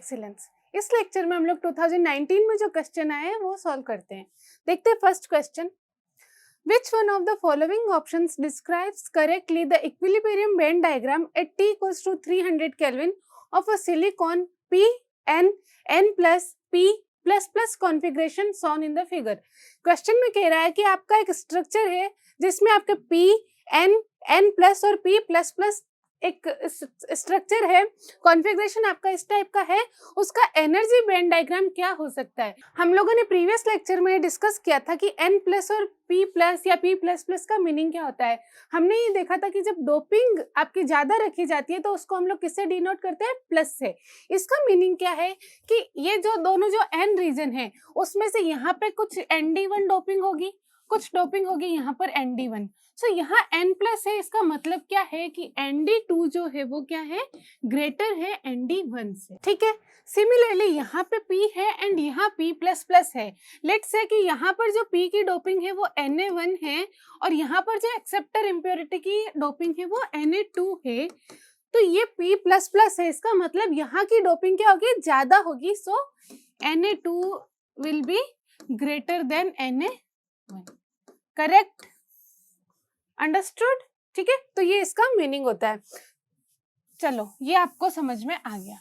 Excellence. इस lecture में हम लोग 2019 में जो क्वेश्चन आए हैं वो सॉल्व करते हैं। देखते हैं first question. Which one of the following options describes correctly the equilibrium band diagram at T equals to 300 Kelvin of a silicon P N N plus P plus plus configuration shown in the figure। Question में कह रहा है कि आपका एक structure है जिसमें आपके P N N प्लस और P प्लस प्लस एक स्ट्रक्चर है, कॉन्फ़िगरेशन आपका इस टाइप का है, उसका एनर्जी बैंड डायग्राम क्या हो सकता है। हम लोगों ने प्रीवियस लेक्चर में डिस्कस किया था कि N प्लस और P प्लस या P प्लस प्लस का मीनिंग क्या होता है। हमने ये देखा था कि जब डोपिंग आपकी ज्यादा रखी जाती है तो उसको हम लोग किससे डिनोट करते हैं, प्लस से। इसका मीनिंग क्या है कि ये जो दोनों जो N रीजन है उसमें से यहाँ पे कुछ ND1 डोपिंग होगी, कुछ डोपिंग होगी यहाँ पर ND1। सो यहाँ N प्लस है, इसका मतलब क्या है कि ND2 जो है वो क्या है, ग्रेटर है ND1 से। ठीक है, सिमिलरली यहाँ पे P है एंड यहाँ P प्लस प्लस है। लेट्स से कि यहाँ पर जो P की डोपिंग है वो Na1 है और यहाँ पर जो एक्सेप्टर इम्प्योरिटी की डोपिंग है वो Na2 है। तो ये P प्लस प्लस है, इसका मतलब यहाँ की डोपिंग क्या होगी, ज्यादा होगी। सो Na2 will be greater than Na1। Correct, understood. ठीक है, तो ये इसका मीनिंग होता है। चलो ये आपको समझ में आ गया।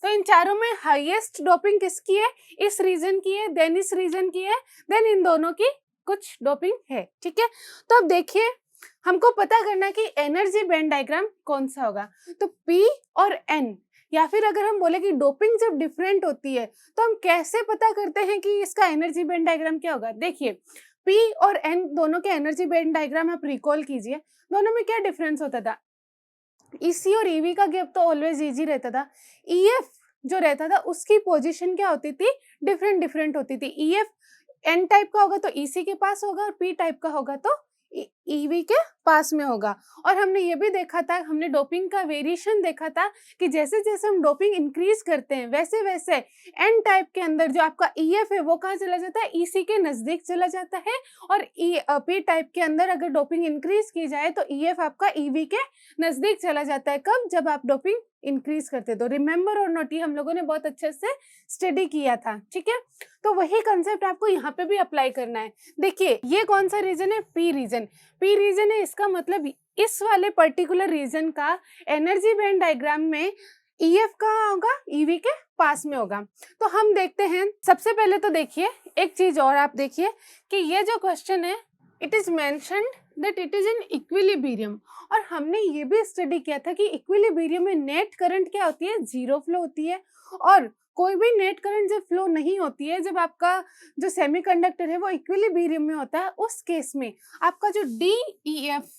तो इन चारों में हाईएस्ट डोपिंग किसकी है, इस रीजन की है, देन इस रीजन की है, देन इन दोनों की कुछ डोपिंग है। ठीक है, तो अब देखिए हमको पता करना है कि एनर्जी बैंड डायग्राम कौन सा होगा। तो P और N, या फिर अगर हम बोले कि डोपिंग जब डिफरेंट होती है तो हम कैसे पता करते हैं कि इसका एनर्जी बैंड डायग्राम क्या होगा। देखिए P और N दोनों के एनर्जी बैंड डायग्राम आप रिकॉल कीजिए, दोनों में क्या डिफरेंस होता था। EC और EV का गैप तो ऑलवेज इजी रहता था। EF जो रहता था उसकी पोजीशन क्या होती थी, डिफरेंट डिफरेंट होती थी। EF N टाइप का होगा तो EC के पास होगा और P टाइप का होगा तो EV के पास में होगा। और हमने ये भी देखा था, हमने डोपिंग का वेरिएशन देखा था कि जैसे जैसे हम डोपिंग इंक्रीज करते हैं वैसे वैसे N टाइप के अंदर जो आपका EF है वो कहाँ चला जाता है, EC के नजदीक चला जाता है। और P टाइप के अंदर अगर डोपिंग इंक्रीज की जाए तो EF आपका EV के नजदीक चला जाता है। कब, जब आप डोपिंग इंक्रीज करते तो रिमेंबर और नोट, ये हम लोगों ने बहुत अच्छे से स्टडी किया था। ठीक है, तो वही कंसेप्ट आपको यहाँ पे भी अप्लाई करना है। देखिए ये कौन सा रीजन है, P रीजन। P रीजन है, इसका मतलब इस वाले पर्टिकुलर रीजन का एनर्जी बैंड डायग्राम में EF कहाँ होगा, EV के पास में होगा। तो हम देखते हैं, सबसे पहले तो देखिए एक चीज और आप देखिए कि ये जो क्वेश्चन है it is mentioned that it is in equilibrium. और हमने ये भी स्टडी किया था कि इक्विलिब्रियम में नेट करंट क्या होती है, जीरो फ्लो होती है। और कोई भी नेट करंट जब फ्लो नहीं होती है, जब आपका जो सेमीकंडक्टर है वो इक्विलिब्रियम में होता है, उस केस में आपका जो DEF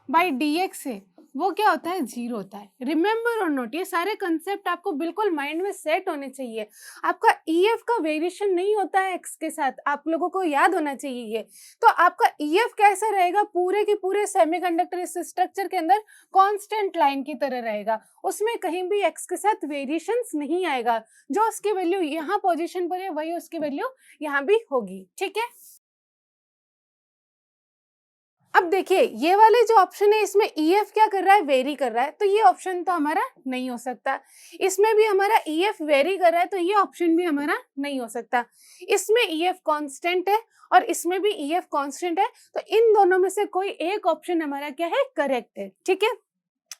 बाई DX है वो क्या होता है, जीरो होता है। रिमेंबर और नोट, ये सारे कंसेप्ट आपको बिल्कुल माइंड में सेट होने चाहिए। आपका EF का वेरिएशन नहीं होता है X के साथ, आप लोगों को याद होना चाहिए ये। तो आपका EF कैसा रहेगा, पूरे के पूरे सेमीकंडक्टर इस स्ट्रक्चर के अंदर कांस्टेंट लाइन की तरह रहेगा, उसमें कहीं भी X के साथ वेरिएशंस नहीं आएगा। जो उसकी वैल्यू यहाँ पोजिशन पर है वही उसकी वैल्यू यहाँ भी होगी। ठीक है, अब देखिए ये वाले जो ऑप्शन है इसमें EF क्या कर रहा है, वेरी कर रहा है, तो ये ऑप्शन तो हमारा नहीं हो सकता। इसमें भी हमारा EF वेरी कर रहा है तो ये ऑप्शन भी हमारा नहीं हो सकता। इसमें EF कांस्टेंट है और इसमें भी EF कांस्टेंट है, तो इन दोनों में से कोई एक ऑप्शन हमारा क्या है, करेक्ट है। ठीक है,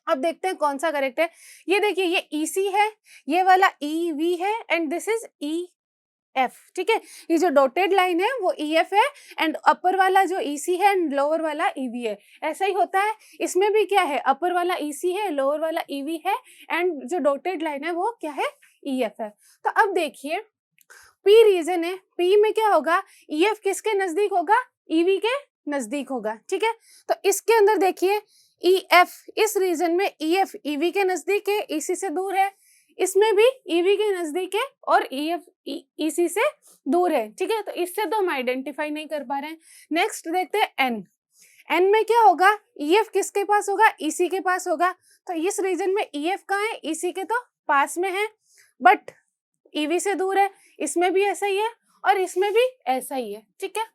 अब देखते हैं कौन सा करेक्ट है। ये देखिए ये EC है, ये वाला EV है एंड दिस इज EF। ठीक है, ये जो डॉटेड लाइन है वो EF है एंड अपर वाला जो EC है एंड लोअर वाला EV है। ऐसा ही होता है इसमें भी, क्या है, अपर वाला EC है, लोअर वाला EV है एंड जो डॉटेड लाइन है वो क्या है, EF है। तो अब देखिए P रीजन है, P में क्या होगा, EF किसके नजदीक होगा, EV के नजदीक होगा। ठीक है, तो इसके अंदर देखिए EF, इस रीजन में EF EV के नजदीक है, EC से दूर है। इसमें भी EV के नजदीक है और EF EC से दूर है। ठीक है, तो इससे तो हम आइडेंटिफाई नहीं कर पा रहे हैं। नेक्स्ट देखते हैं N। N में क्या होगा, EF किसके पास होगा, EC के पास होगा। तो इस रीजन में EF कहाँ है, EC के तो पास में है बट EV से दूर है। इसमें भी ऐसा ही है और इसमें भी ऐसा ही है। ठीक है,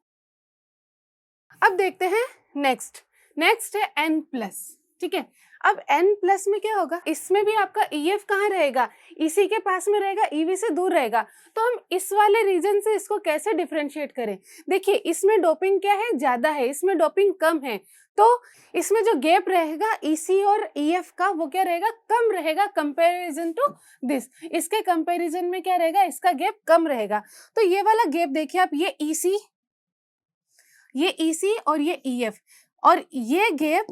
अब देखते हैं नेक्स्ट है N प्लस। ठीक है, अब n प्लस में क्या होगा, इसमें भी आपका EF कहाँ रहेगा, EC के पास में रहेगा, EV से दूर रहेगा। तो हम इस वाले रीजन से इसको कैसे डिफरेंशिएट करें? देखिए इसमें डोपिंग क्या है, ज्यादा है, इसमें डोपिंग कम है, तो इसमें जो गैप रहेगा EC और EF का वो क्या रहेगा, कम रहेगा कंपैरिजन टू दिस। इसके कंपैरिजन में क्या रहेगा, इसका गैप कम रहेगा। तो ये वाला गैप देखिए आप, ये EC और ये EF और ये गैप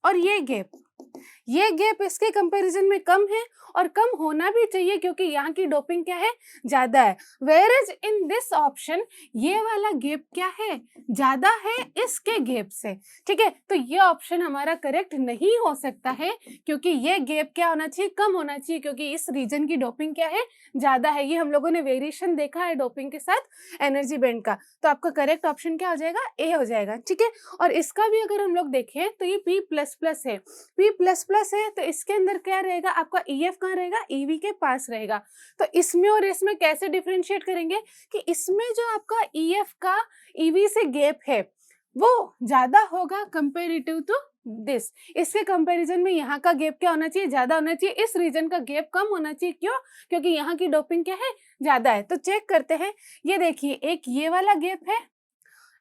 और ये गैप इसके कंपैरिजन में कम है और कम होना भी चाहिए क्योंकि यहाँ की डोपिंग क्या है, ज्यादा है। वेयरएज इन दिस ऑप्शन ये वाला गैप क्या है, ज्यादा है इसके गैप से। ठीक है, तो ये ऑप्शन हमारा करेक्ट नहीं हो सकता है क्योंकि ये गैप क्या होना चाहिए, कम होना चाहिए, क्योंकि इस रीजन की डोपिंग क्या है, ज्यादा है। ये हम लोगों ने वेरिएशन देखा है डोपिंग के साथ एनर्जी बैंड का। तो आपका करेक्ट ऑप्शन क्या हो जाएगा, ए हो जाएगा। ठीक है, और इसका भी अगर हम लोग देखें तो ये P++ है, P++ है, तो इसके अंदर क्या रहेगा, आपका EF कहाँ रहेगा, EV के पास रहेगा। तो इसमें और इसमें कैसे डिफरेंशिएट करेंगे कि इसमें जो आपका EF का EV से गैप है वो ज्यादा होगा कंपेरेटिव टू दिस। इसके कंपैरिजन में यहाँ का गैप क्या होना चाहिए, ज्यादा होना चाहिए, इस रीजन का गैप कम होना चाहिए। क्यों, क्योंकि यहाँ की डोपिंग क्या है, ज्यादा है। तो चेक करते हैं, ये देखिए एक ये वाला गैप है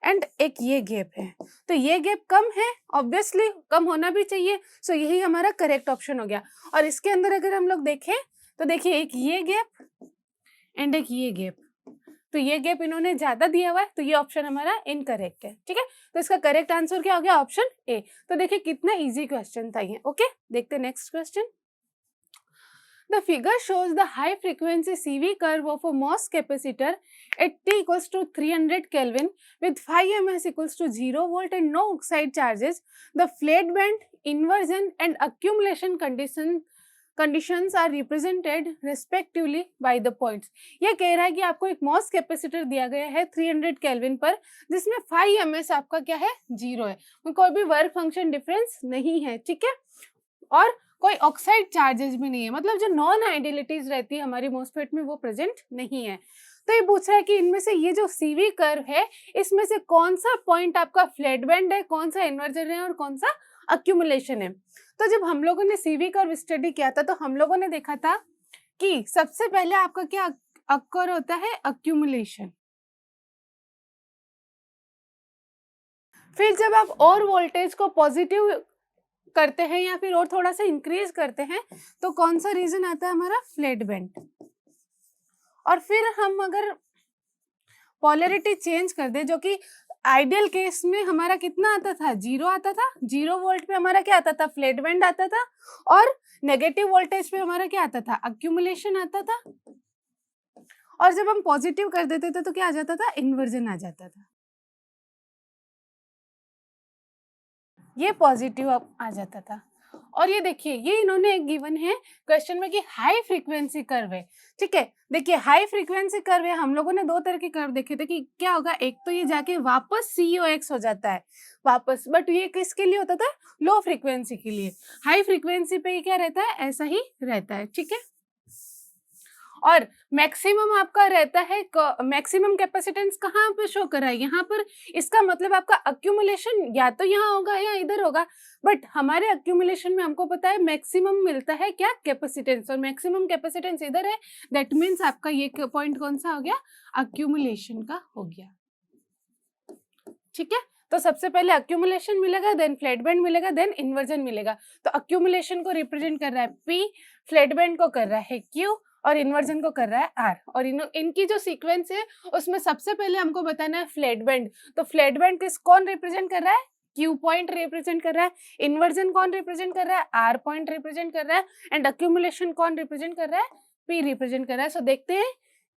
एंड एक ये गैप है, तो ये गैप कम है, ऑब्वियसली कम होना भी चाहिए। सो यही हमारा करेक्ट ऑप्शन हो गया। और इसके अंदर अगर हम लोग देखें तो देखिए एक ये गैप एंड एक ये गैप, तो ये गैप इन्होंने ज्यादा दिया हुआ है, तो ये ऑप्शन हमारा इनकरेक्ट है। ठीक है, तो इसका करेक्ट आंसर क्या हो गया, ऑप्शन ए। तो देखिए कितना इजी क्वेश्चन था ये। ओके, देखते next question. The figure shows the high frequency CV curve of a MOS capacitor at T equals to 300 Kelvin with 5 ms equals to 0 volt and no oxide charges. The flat band, inversion and accumulation conditions are represented respectively by the points. ये कह रहा है कि आपको एक MOS capacitor दिया गया है 300 केल्विन पर, जिसमें 5 ms आपका क्या है, 0 है, कोई भी वर्क फंक्शन डिफरेंस नहीं है। ठीक है, और कोई ऑक्साइड चार्जेस भी नहीं है, मतलब जो नॉन आइडियलिटीज रहती है हमारी मोसफेट में वो प्रेजेंट नहीं है। तो ये पूछ रहा है कि इनमें से ये जो सीवी कर्व है इसमें से कौन सा पॉइंट आपका फ्लैट बैंड है, कौन सा इन्वर्जन है और कौन सा अक्यूमुलेशन है। तो जब हम लोगों ने सीवी कर्व स्टडी किया था तो हम लोगों ने देखा था कि सबसे पहले आपका क्या अक्कर होता है, अक्यूमुलेशन। फिर जब आप और वोल्टेज को पॉजिटिव करते हैं या फिर और थोड़ा सा इंक्रीज करते हैं तो कौन सा रीजन आता है हमारा, फ्लैट बैंड। और फिर हम अगर पोलैरिटी चेंज कर दे, जो कि आइडियल केस में हमारा कितना आता था, 0 आता था, 0 वोल्ट पे हमारा क्या आता था, फ्लैट बैंड आता था, और नेगेटिव वोल्टेज पे हमारा क्या आता था, अक्यूमुलेशन आता था। और जब हम पॉजिटिव कर देते थे तो क्या आ जाता था, इन्वर्जन आ जाता था, ये पॉजिटिव आ जाता था। और ये देखिए ये इन्होंने एक गिवन है क्वेश्चन में कि हाई फ्रीक्वेंसी कर्व है। ठीक है, देखिए हाई फ्रीक्वेंसी कर्व है, हम लोगों ने दो तरह के कर्व देखे थे कि क्या होगा, एक तो ये जाके वापस COX हो जाता है वापस, बट ये किसके लिए होता था, लो फ्रीक्वेंसी के लिए। हाई फ्रीक्वेंसी पे ये क्या रहता है, ऐसा ही रहता है। ठीक है, और मैक्सिमम आपका रहता है, मैक्सिमम कैपेसिटेंस कहाँ पे शो करा है, यहाँ पर। इसका मतलब आपका अक्यूमुलेशन या तो यहाँ होगा या इधर होगा, बट हमारे अक्यूमुलेशन में हमको पता है मैक्सिमम मिलता है क्या, कैपेसिटेंस, और मैक्सिमम कैपेसिटेंस इधर है। दैट मीन्स आपका ये पॉइंट कौन सा हो गया, अक्यूमुलेशन का हो गया। ठीक है, तो सबसे पहले अक्यूमुलेशन मिलेगा, देन फ्लैट बैंड मिलेगा, देन इन्वर्जन मिलेगा। तो अक्यूमुलेशन को रिप्रेजेंट कर रहा है P, फ्लैट बैंड को कर रहा है Q और इन्वर्जन को कर रहा है R। और इनकी जो सीक्वेंस है उसमें सबसे पहले हमको बताना है फ्लैट बैंड। तो फ्लैट बैंड कौन रिप्रेजेंट कर रहा है, Q पॉइंट रिप्रेजेंट कर रहा है, इन्वर्जन कौन रिप्रेजेंट कर रहा है, R पॉइंट रिप्रेजेंट कर रहा है, एंड अक्यूमुलेशन कौन रिप्रेजेंट कर रहा है, P रिप्रेजेंट कर रहा है। सो देखते हैं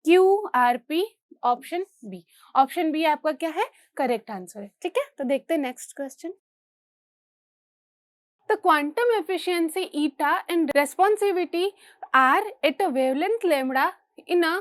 QRP, option B. Option B आपका क्या है, करेक्ट आंसर है। ठीक है, तो देखते हैं next question. The quantum efficiency eta and responsivity R at a wavelength lambda in a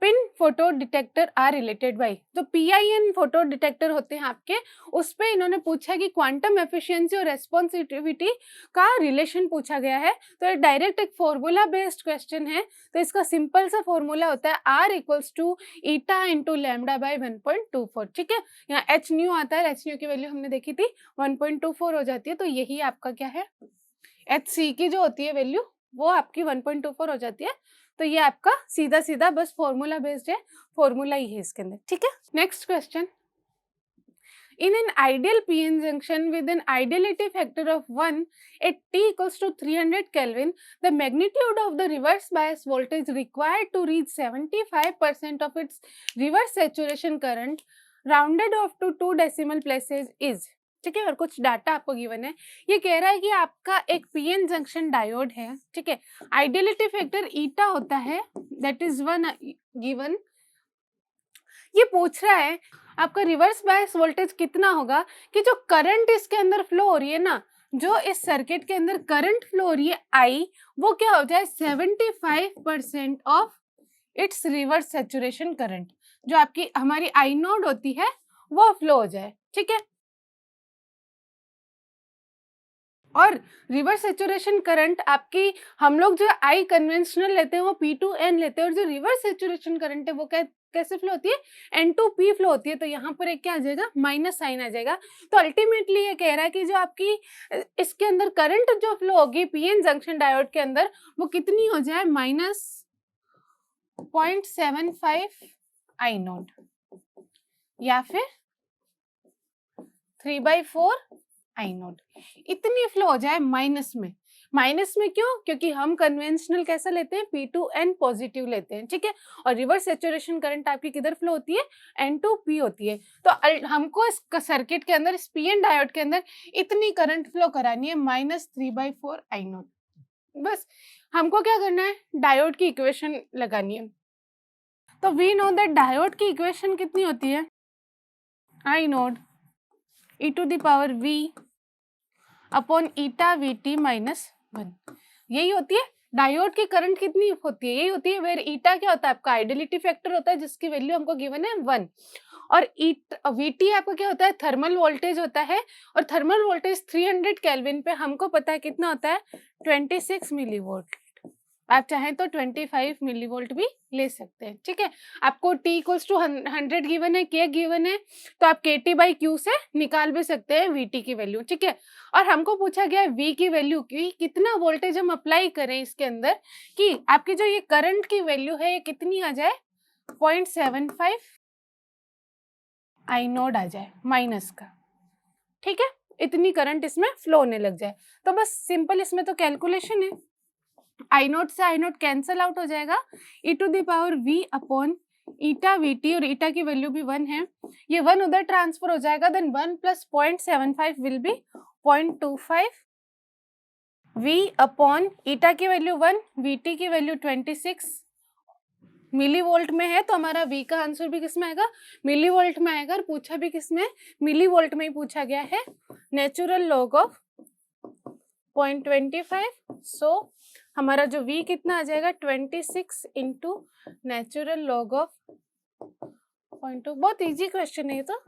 PIN photo detector are related by. तो PIN फोटो डिटेक्टर होते हैं आपके, उस पे इन्होंने पूछा कि क्वांटम एफिशिएंसी और रेस्पॉन्सिविटी का रिलेशन पूछा गया है। तो ये डायरेक्ट एक फॉर्मूला बेस्ड क्वेश्चन है। तो इसका सिंपल सा फॉर्मूला होता है R equals to eta into lambda by 1.24। ठीक है, यहाँ h न्यू आता है, h न्यू की वैल्यू हमने देखी थी 1.24 हो जाती है, तो यही आपका क्या है, HC की जो होती है वैल्यू वो आपकी 1.24 हो जाती है। तो ये आपका सीधा सीधा बस फॉर्मूला बेस्ड है, फॉर्मूला ही है इसके अंदर, ठीक है। Next question, in an ideal PN junction with an ideality factor of 1 at T equals to 300 Kelvin, the magnitude of the reverse bias voltage required to reach 75% of its reverse saturation current rounded off to 2 decimal places is, ठीक है। और कुछ data आपको given है। ये कह रहा है कि आपका एक पीएन जंक्शन डायोड है, ठीक है। आइडियलिटी फैक्टर ईटा होता है, दैट इज 1 गिवन। ये पूछ रहा है आपका रिवर्स बायस वोल्टेज कितना होगा कि जो करंट इसके अंदर फ्लो हो रही है ना, जो इस सर्किट के अंदर करंट फ्लो हो रही है आई, वो क्या हो जाए 75% of its reverse saturation current, जो आपकी हमारी आई नोड होती है वो फ्लो हो जाए, ठीक है। और रिवर्स सैचुरेशन करंट आपकी, हम लोग जो आई कन्वेंशनल लेते हैं वो P2N लेते हैं, और जो रिवर्स सैचुरेशन करंट है वो कैसे फ्लो होती है, N2P फ्लो होती है। तो यहाँ पर एक क्या आ जाएगा, माइनस साइन आ जाएगा। तो अल्टीमेटली ये कह रहा है कि जो आपकी इसके अंदर करंट जो फ्लो होगी पीएन जंक्शन डायोड के अंदर, वो कितनी हो जाए, -0.75 आई नोड या फिर 3/4 आई नोड, इतनी फ्लो हो जाए माइनस में। माइनस में क्यों, क्योंकि हम कन्वेंशनल कैसा लेते हैं, P2N पॉजिटिव लेते हैं, ठीक है। और रिवर्स सैचुरेशन करंट आपकी किधर फ्लो होती है, N2P होती है। तो हमको इस सर्किट के अंदर, इस पीएन डायोड के अंदर इतनी करंट फ्लो करानी है, -3/4 आई नोड। बस हमको क्या करना है, डायोड की इक्वेशन लगानी है। तो वी नो दैट डायोड की इक्वेशन कितनी होती है, आई नोड e⁻v अपॉन ईटा VT -1, यही होती है। डायोड की करंट कितनी होती है, यही होती है। वेर ईटा क्या होता है, आपका आइडियलिटी फैक्टर होता है, जिसकी वैल्यू हमको गिवन है 1। और VT आपका क्या होता है, थर्मल वोल्टेज होता है। और थर्मल वोल्टेज 300 केल्विन पे हमको पता है कितना होता है, 26 मिलीवोल्ट। आप चाहें तो 25 मिलीवोल्ट भी ले सकते हैं, ठीक है। आपको T इक्वल्स टू 100 गिवन है, K गिवन है, तो आप KT/Q से निकाल भी सकते हैं VT की वैल्यू, ठीक है। और हमको पूछा गया है V की वैल्यू की, कितना वोल्टेज हम अप्लाई करें इसके अंदर कि आपकी जो ये करंट की वैल्यू है ये कितनी आ जाए, 0.75 आई नोड आ जाए माइनस का, ठीक है। इतनी करंट इसमें फ्लो होने लग जाए। तो बस सिंपल इसमें तो कैलकुलेशन है, आई नोट से आई नोट कैंसल आउट हो जाएगा, e⁻v अपॉन ईटा VT, और ईटा की वैल्यू भी 1 है, ये 1 उधर ट्रांसफर हो जाएगा। Then 1 + 0.75 will be 0.25, v upon eta की वैल्यू 1, VT की वैल्यू 26 मिलीवोल्ट में है, तो हमारा v का आंसर भी किस में आएगा, मिलीवोल्ट में आएगा। और पूछा भी किसमें, मिलीवोल्ट में ही पूछा गया है। नेचुरल लॉग ऑफ 0.25, सो हमारा जो v कितना आ जाएगा, 26 इंटू नेचुरल लॉग ऑफ 0.2। बहुत इजी क्वेश्चन है ये तो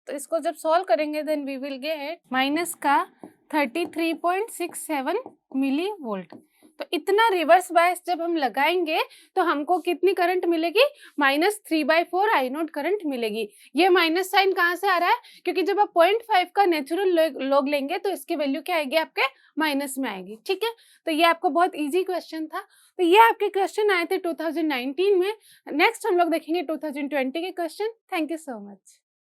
इसको जब सॉल्व करेंगे then we will get minus का 33.67 मिली वोल्ट। तो इतना रिवर्स बायस जब हम लगाएंगे तो हमको कितनी करंट मिलेगी, -3/4 आई नोड करंट मिलेगी। ये माइनस साइन कहाँ से आ रहा है, क्योंकि जब आप 0.5 का नेचुरल लॉग लेंगे तो इसकी वैल्यू क्या आएगी, आपके माइनस में आएगी, ठीक है। तो ये आपको बहुत इजी क्वेश्चन था। तो ये आपके क्वेश्चन आए थे 2019 में। नेक्स्ट हम लोग देखेंगे 2020 के question. Thank you so much.